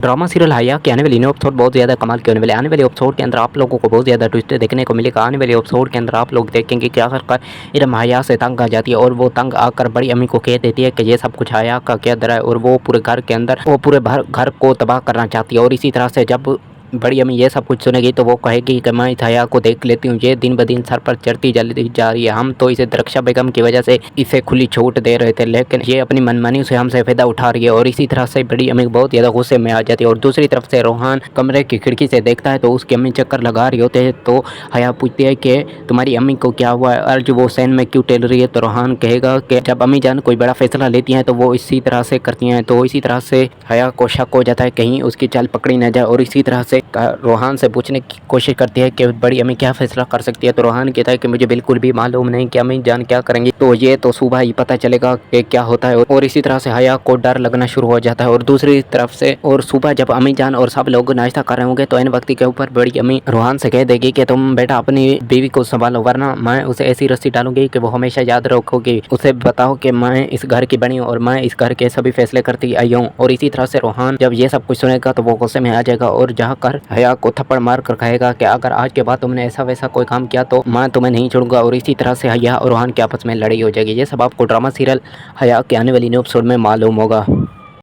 Drama serial हया के आने वाले नए एपिसोड बहुत ज़्यादा कमाल के होने वाले। आने वाले एपिसोड के अंदर आप लोगों को बहुत ज़्यादा ट्विस्ट देखने को मिलेगा। आने वाले एपिसोड के अंदर आप लोग देखेंगे कि आखिरकार इरम हया से तंग आ जाती है और वो तंग आकर बड़ी अम्मी को कह देती है कि ये सब कुछ हया का क्या दर है, और वो पूरे घर के अंदर वो पूरे घर को तबाह करना चाहती है। और इसी तरह से जब बड़ी अम्मी ये सब कुछ सुनेगी तो वो कहेगी कि मैं इस हया को देख लेती हूँ, ये दिन ब दिन सर पर चढ़ती जल्दी जा रही है। हम तो इसे दरक्षा बेगम की वजह से इसे खुली छूट दे रहे थे, लेकिन ये अपनी मनमानी से हमसे फ़ायदा उठा रही है। और इसी तरह से बड़ी अम्मी बहुत ज़्यादा गुस्से में आ जाती है। और दूसरी तरफ से रोहान कमरे की खिड़की से देखता है तो उसकी अम्मी चक्कर लगा रही होते हैं। तो हया पूछती है कि तुम्हारी अम्मी को क्या हुआ है, अर्ज वो सैन में क्यों टेल रही है। तो रोहान कहेगा कि जब अम्मी जान कोई बड़ा फैसला लेती हैं तो वो इसी तरह से करती हैं। तो इसी तरह से हया को शक हो जाता है कहीं उसकी चाल पकड़ी न जाए। और इसी तरह से रोहान से पूछने की कोशिश करती है कि बड़ी अम्मी क्या फैसला कर सकती है। तो रोहान कहता है कि मुझे बिल्कुल भी मालूम नहीं कि अम्मी जान क्या करेंगी, तो ये तो सुबह ही पता चलेगा कि क्या होता है। और इसी तरह से हया को डर लगना शुरू हो जाता है। और दूसरी तरफ से और सुबह जब अम्मी जान और सब लोग नाश्ता कर रहे होंगे तो इन वक्त के ऊपर बड़ी अम्मी रोहान से कह देगी कि तुम बेटा अपनी बीवी को संभालो, वरना मैं उसे ऐसी रस्सी डालूंगी कि वो हमेशा याद रखोगी। उसे बताओ कि मैं इस घर की बनी हूँ और मैं इस घर के सभी फैसले करती आई हूँ। और इसी तरह से रोहान जब ये सब कुछ सुनेगा तो वो गुस्से में आ जाएगा और जाकर हया को थप्पड़ मार कर कहेगा कि अगर आज के बाद तुमने ऐसा वैसा कोई काम किया तो मैं तुम्हें नहीं छोड़ूंगा। और इसी तरह से हया और रोहान के आपस में लड़ाई हो जाएगी। ये सब आपको ड्रामा सीरियल हया के आने वाली न्यू एपिसोड में मालूम होगा।